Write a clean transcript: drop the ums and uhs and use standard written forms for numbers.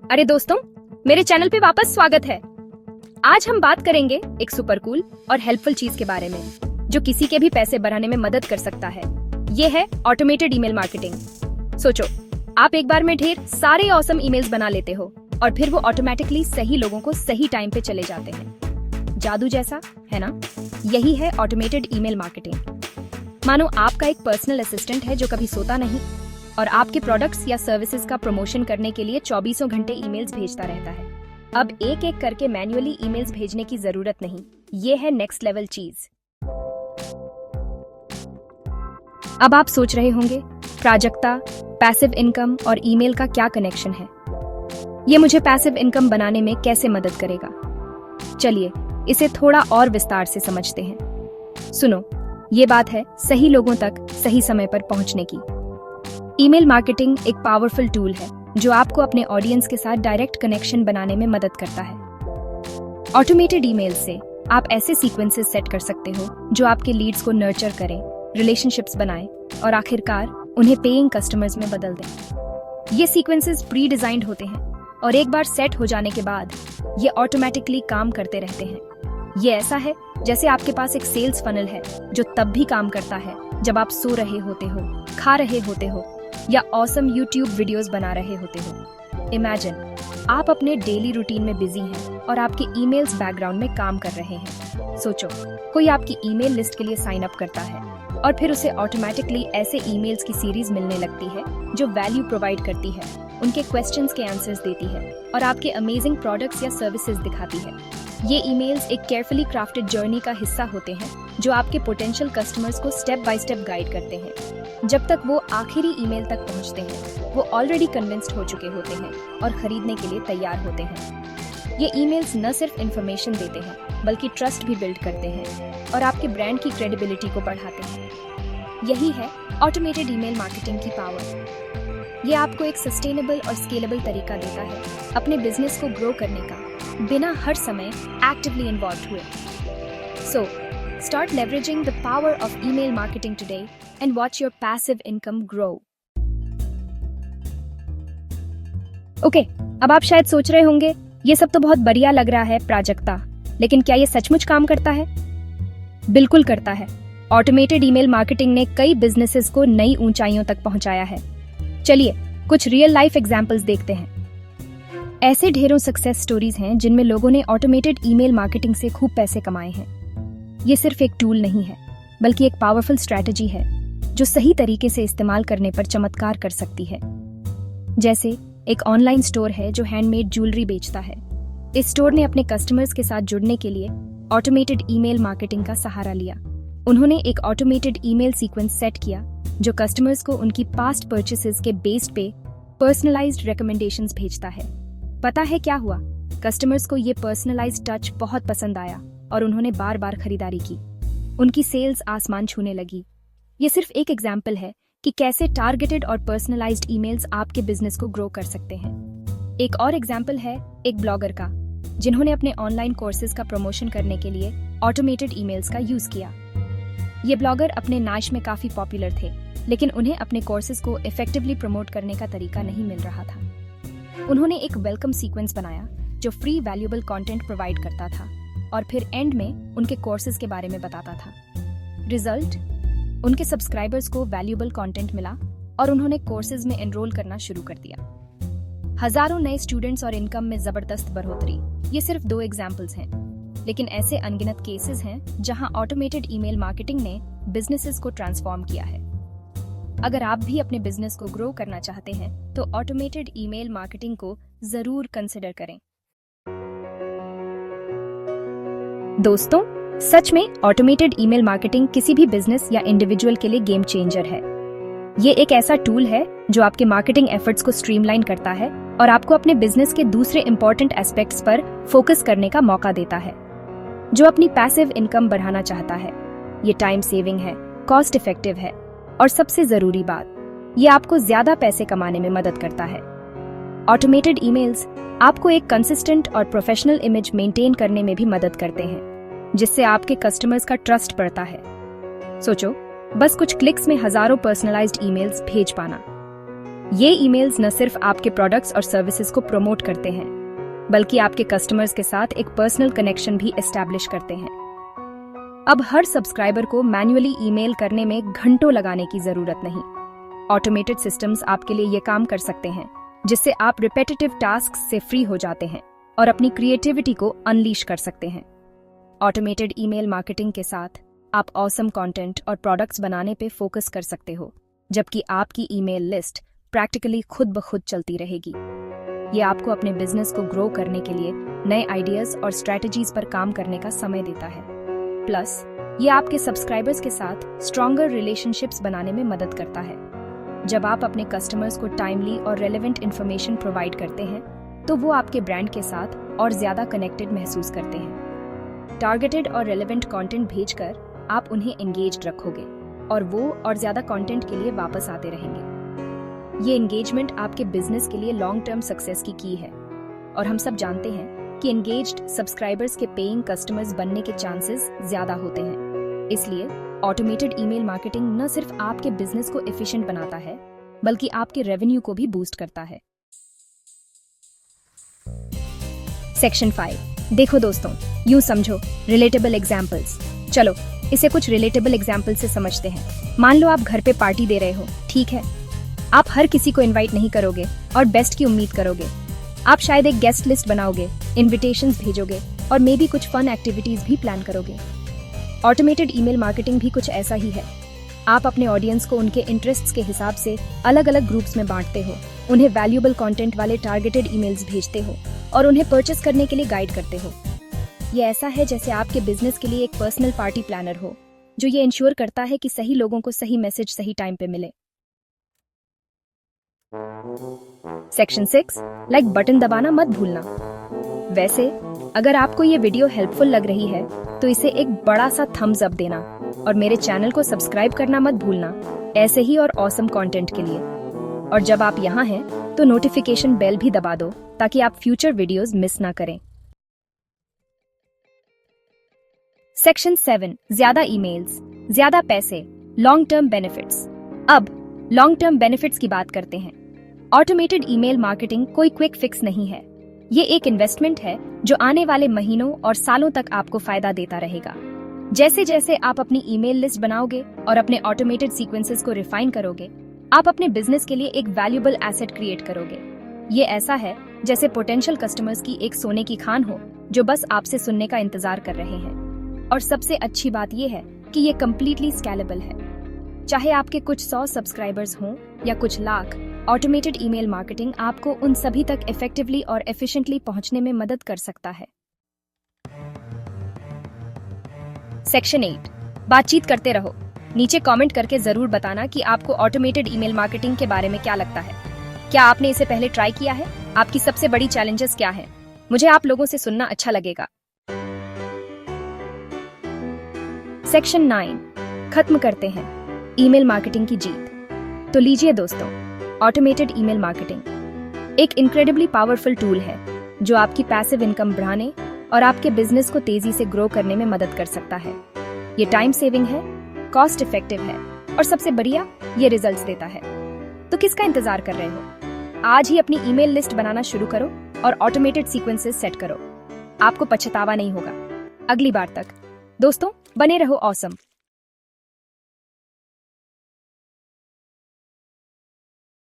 अरे दोस्तों, मेरे चैनल पे वापस स्वागत है। आज हम बात करेंगे एक सुपर कूल और हेल्पफुल चीज के बारे में जो किसी के भी पैसे बढ़ाने में मदद कर सकता है। ये है ऑटोमेटेड ईमेल मार्केटिंग। सोचो, आप एक बार में ढेर सारे ऑसम ईमेल्स बना लेते हो और फिर वो ऑटोमेटिकली सही लोगों को सही टाइम पे चले जाते हैं। जादू जैसा, है ना? यही है ऑटोमेटेड ईमेल मार्केटिंग। मानो आपका एक पर्सनल असिस्टेंट है जो कभी सोता नहीं और आपके प्रोडक्ट्स या सर्विसेज का प्रमोशन करने के लिए 24 घंटे ईमेल्स भेजता रहता है। अब एक एक करके मैन्युअली ईमेल्स भेजने की जरूरत नहीं। ये है नेक्स्ट लेवल चीज। अब आप सोच रहे होंगे, प्राजक्ता, पैसिव इनकम और ईमेल का क्या कनेक्शन है? ये मुझे पैसिव इनकम बनाने में कैसे मदद करेगा? चलिए इसे थोड़ा और विस्तार से समझते हैं। सुनो, ये बात है सही लोगों तक सही समय पर पहुंचने की। ईमेल मार्केटिंग एक पावरफुल टूल है जो आपको अपने ऑडियंस के साथ डायरेक्ट कनेक्शन बनाने में मदद करता है। ऑटोमेटेड ईमेल से आप ऐसे सीक्वेंसेस सेट कर सकते हो जो आपके लीड्स को नर्चर करें, रिलेशनशिप्स बनाएं और आखिरकार उन्हें पेइंग कस्टमर्स में बदल दें। ये सीक्वेंसेस प्री डिजाइंड होते हैं और एक बार सेट हो जाने के बाद ये ऑटोमेटिकली काम करते रहते हैं। ये ऐसा है जैसे आपके पास एक सेल्स फनल है जो तब भी काम करता है जब आप सो रहे होते हो, खा रहे होते हो या ऑसम यूट्यूब वीडियोस बना रहे होते हो। इमेजिन आप अपने डेली रूटीन में बिजी हैं और आपके ईमेल्स बैकग्राउंड में काम कर रहे हैं। सोचो, कोई आपकी ईमेल लिस्ट के लिए साइन अप करता है और फिर उसे ऑटोमेटिकली ऐसे ईमेल्स की सीरीज मिलने लगती है जो वैल्यू प्रोवाइड करती है, उनके क्वेश्चंस के आंसर्स देती है और आपके अमेजिंग प्रोडक्ट्स या सर्विसेज दिखाती है। ये ईमेल्स एक केयरफुली क्राफ्टेड जर्नी का हिस्सा होते हैं जो आपके पोटेंशियल कस्टमर्स को स्टेप बाय स्टेप गाइड करते हैं। जब तक वो आखिरी ईमेल तक पहुंचते हैं, वो ऑलरेडी कन्विंस्ड हो चुके होते हैं और खरीदने के लिए तैयार होते हैं। ये ईमेल्स न सिर्फ इन्फॉर्मेशन देते हैं बल्कि ट्रस्ट भी बिल्ड करते हैं और आपके ब्रांड की क्रेडिबिलिटी को बढ़ाते हैं। यही है ऑटोमेटेड ईमेल मार्केटिंग की पावर। ये आपको एक सस्टेनेबल और स्केलेबल तरीका देता है अपने बिजनेस को ग्रो करने का, बिना हर समय एक्टिवली इन्वॉल्व हुए। सो start leveraging the power of email marketing today and watch your passive income grow. Okay, अब आप शायद सोच रहे होंगे, ये सब तो बहुत बढ़िया लग रहा है प्राजक्ता, लेकिन क्या ये सचमुच काम करता है? बिल्कुल करता है। ऑटोमेटेड ईमेल मार्केटिंग ने कई बिजनेसेस को नई ऊंचाइयों तक पहुंचाया है। चलिए कुछ रियल लाइफ एग्जांपल्स देखते हैं। ऐसे ढेरों सक्सेस स्टोरीज हैं जिनमें लोगों ने ऑटोमेटेड ईमेल मार्केटिंग से खूब पैसे कमाए हैं। ये सिर्फ एक टूल नहीं है, बल्कि एक पावरफुल स्ट्रैटेजी है जो सही तरीके से इस्तेमाल करने पर चमत्कार कर सकती है। जैसे एक ऑनलाइन स्टोर है जो हैंडमेड ज्वेलरी बेचता है। इस स्टोर ने अपने कस्टमर्स के साथ जुड़ने के लिए ऑटोमेटेड ईमेल मार्केटिंग का सहारा लिया। उन्होंने एक ऑटोमेटेड ईमेल सीक्वेंस सेट किया जो कस्टमर्स को उनकी पास्ट परचेसेस के बेस पे पर्सनलाइज्ड रिकमेंडेशंस भेजता है। पता है क्या हुआ? कस्टमर्स को ये पर्सनलाइज्ड टच बहुत पसंद आया और उन्होंने बार बार खरीदारी की। उनकी सेल्स आसमान छूने लगी। ये सिर्फ एक एग्जाम्पल है कि कैसे टारगेटेड और पर्सनलाइज्ड ईमेल्स आपके बिजनेस को ग्रो कर सकते हैं। एक और एग्जाम्पल है एक ब्लॉगर का, जिन्होंने अपने ऑनलाइन कोर्सेज का प्रमोशन करने के लिए ऑटोमेटेड ईमेल्स का यूज किया। ये ब्लॉगर अपने नाइश में काफी पॉपुलर थे, लेकिन उन्हें अपने कोर्सेज को इफेक्टिवली प्रमोट करने का तरीका नहीं मिल रहा था। उन्होंने एक वेलकम सीक्वेंस बनाया जो फ्री वैल्यूएबल कंटेंट प्रोवाइड करता था और फिर एंड में उनके कोर्सेज के बारे में बताता था। रिजल्ट, उनके सब्सक्राइबर्स को वैल्यूएबल कंटेंट मिला और उन्होंने कोर्सेज में एनरोल करना शुरू कर दिया। हजारों नए स्टूडेंट्स और इनकम में जबरदस्त बढ़ोतरी। ये सिर्फ 2 एग्जाम्पल्स हैं, लेकिन ऐसे अनगिनत केसेस हैं जहां ऑटोमेटेड ईमेल मार्केटिंग ने बिजनेसेस को ट्रांसफॉर्म किया है। अगर आप भी अपने बिजनेस को ग्रो करना चाहते हैं तो ऑटोमेटेड ईमेल मार्केटिंग को जरूर कंसिडर करें। दोस्तों, सच में ऑटोमेटेड ईमेल मार्केटिंग किसी भी बिजनेस या इंडिविजुअल के लिए गेम चेंजर है। ये एक ऐसा टूल है जो आपके मार्केटिंग एफर्ट्स को स्ट्रीमलाइन करता है और आपको अपने बिजनेस के दूसरे इंपॉर्टेंट एस्पेक्ट्स पर फोकस करने का मौका देता है। जो अपनी पैसिव इनकम बढ़ाना चाहता है, ये टाइम सेविंग है, कॉस्ट इफेक्टिव है और सबसे जरूरी बात, ये आपको ज्यादा पैसे कमाने में मदद करता है। ऑटोमेटेड ईमेल्स आपको एक कंसिस्टेंट और प्रोफेशनल इमेज मेंटेन करने में भी मदद करते हैं, जिससे आपके कस्टमर्स का ट्रस्ट बढ़ता है। सोचो, बस कुछ क्लिक्स में हजारों पर्सनलाइज्ड ईमेल्स भेज पाना। ये ईमेल्स न सिर्फ आपके प्रोडक्ट्स और सर्विसेज को प्रमोट करते हैं, बल्कि आपके कस्टमर्स के साथ एक पर्सनल कनेक्शन भी एस्टैब्लिश करते हैं। अब हर सब्सक्राइबर को मैन्युअली ईमेल करने में घंटों लगाने की जरूरत नहीं। ऑटोमेटेड सिस्टम्स आपके लिए ये काम कर सकते हैं, जिससे आप रिपीटेटिव टास्क्स से फ्री हो जाते हैं और अपनी क्रिएटिविटी को अनलीश कर सकते हैं। ऑटोमेटेड ईमेल मार्केटिंग के साथ आप ऑसम कंटेंट और प्रोडक्ट्स बनाने पे फोकस कर सकते हो, जबकि आपकी ईमेल लिस्ट प्रैक्टिकली खुद ब खुद चलती रहेगी। ये आपको अपने बिजनेस को ग्रो करने के लिए नए आइडियाज और स्ट्रेटजीज पर काम करने का समय देता है। प्लस ये आपके सब्सक्राइबर्स के साथ स्ट्रॉन्गर रिलेशनशिप्स बनाने में मदद करता है। जब आप अपने कस्टमर्स को टाइमली और रेलेवेंट इंफॉर्मेशन प्रोवाइड करते हैं, तो वो आपके ब्रांड के साथ और ज्यादा कनेक्टेड महसूस करते हैं। टारगेटेड और रेलेवेंट कंटेंट भेजकर आप उन्हें एंगेज्ड रखोगे और वो और ज्यादा कंटेंट के लिए वापस आते रहेंगे। ये एंगेजमेंट आपके बिजनेस के लिए लॉन्ग टर्म सक्सेस की है, और हम सब जानते हैं कि एंगेज्ड सब्सक्राइबर्स के पेइंग कस्टमर्स बनने के चांसेस ज्यादा होते हैं। इसलिए ऑटोमेटेड ईमेल मार्केटिंग न सिर्फ आपके बिजनेस को एफिशिएंट बनाता है, बल्कि आपके रेवेन्यू को भी बूस्ट करता है। सेक्शन 5। देखो दोस्तों, यूं समझो, रिलेटेबल एग्जाम्पल्स। चलो इसे कुछ रिलेटेबल एग्जाम्पल से समझते हैं। मान लो आप घर पे पार्टी दे रहे हो, ठीक है। आप हर किसी को इनवाइट नहीं करोगे और बेस्ट की उम्मीद करोगे। आप शायद एक गेस्ट लिस्ट बनाओगे, इनविटेशंस भेजोगे और मे बी कुछ फन एक्टिविटीज भी प्लान करोगे। ऑटोमेटेड ईमेल मार्केटिंग भी कुछ ऐसा ही है। आप अपने ऑडियंस को उनके इंटरेस्ट्स के हिसाब से अलग अलग ग्रुप्स में बांटते हो, उन्हें वैल्यूएबल कंटेंट वाले टारगेटेड ईमेल्स भेजते हो और उन्हें परचेस करने के लिए गाइड करते हो। ये ऐसा है जैसे आपके बिजनेस के लिए एक पर्सनल पार्टी प्लानर हो, जो ये इंश्योर करता है कि सही लोगों को सही मैसेज सही टाइम पे मिले। सेक्शन 6, लाइक बटन दबाना मत भूलना। वैसे अगर आपको ये वीडियो हेल्पफुल लग रही है तो इसे एक बड़ा सा थम्स अप देना और मेरे चैनल को सब्सक्राइब करना मत भूलना, ऐसे ही और ऑसम कंटेंट के लिए। और जब आप यहाँ हैं तो नोटिफिकेशन बेल भी दबा दो ताकि आप फ्यूचर वीडियोस मिस ना करें। सेक्शन 7, ज्यादा ईमेल्स, ज्यादा पैसे, लॉन्ग टर्म बेनिफिट्स। अब लॉन्ग टर्म बेनिफिट्स की बात करते हैं। ऑटोमेटेड ईमेल मार्केटिंग कोई क्विक फिक्स नहीं है। ये एक इन्वेस्टमेंट है जो आने वाले महीनों और सालों तक आपको फायदा देता रहेगा। जैसे जैसे आप अपनी ईमेल लिस्ट बनाओगे और अपने ऑटोमेटेड सीक्वेंसेस को रिफाइन करोगे, आप अपने बिजनेस के लिए एक वैल्यूएबल एसेट क्रिएट करोगे। ये ऐसा है जैसे पोटेंशियल कस्टमर्स की एक सोने की खान हो जो बस आपसे सुनने का इंतजार कर रहे हैं। और सबसे अच्छी बात यह है कि ये कम्प्लीटली स्केलेबल है। चाहे आपके कुछ 100 सब्सक्राइबर्स हों या कुछ लाख, ऑटोमेटेड ईमेल मार्केटिंग आपको उन सभी तक इफेक्टिवली और एफिशिएंटली पहुंचने में मदद कर सकता है। सेक्शन 8, बातचीत करते रहो। नीचे कमेंट करके जरूर बताना कि आपको ऑटोमेटेड ईमेल मार्केटिंग के बारे में क्या लगता है। क्या आपने इसे पहले ट्राई किया है? आपकी सबसे बड़ी चैलेंजेस क्या है? मुझे आप लोगों से सुनना अच्छा लगेगा। सेक्शन 9, खत्म करते हैं ईमेल मार्केटिंग की जीत। तो लीजिए दोस्तों, ऑटोमेटेड ईमेल मार्केटिंग एक इनक्रेडिबली पावरफुल टूल है जो आपकी पैसिव इनकम बढ़ाने और आपके बिजनेस को तेजी से ग्रो करने में मदद कर सकता है। ये टाइम सेविंग है, कॉस्ट इफेक्टिव है और सबसे बढ़िया, ये रिजल्ट्स देता है। तो किसका इंतजार कर रहे हो? आज ही अपनी ईमेल लिस्ट बनाना शुरू करो और ऑटोमेटेड सीक्वेंसेस सेट करो। आपको पछतावा नहीं होगा। अगली बार तक दोस्तों, बने रहो ऑसम।